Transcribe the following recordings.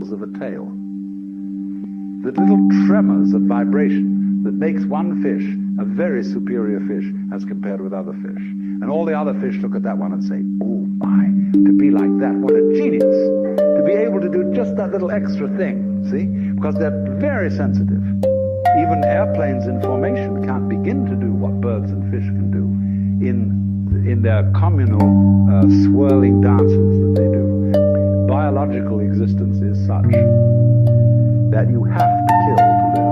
of a tail. The little tremors of vibration that makes one fish a very superior fish as compared with other fish. And all the other fish look at that one and say, oh my, to be like that, what a genius. To be able to do just that little extra thing, see? Because they're very sensitive. Even airplanes in formation can't begin to do what birds and fish can do in their communal swirling dances that they do. Biological existence is such that you have to kill to live.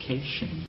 invocation.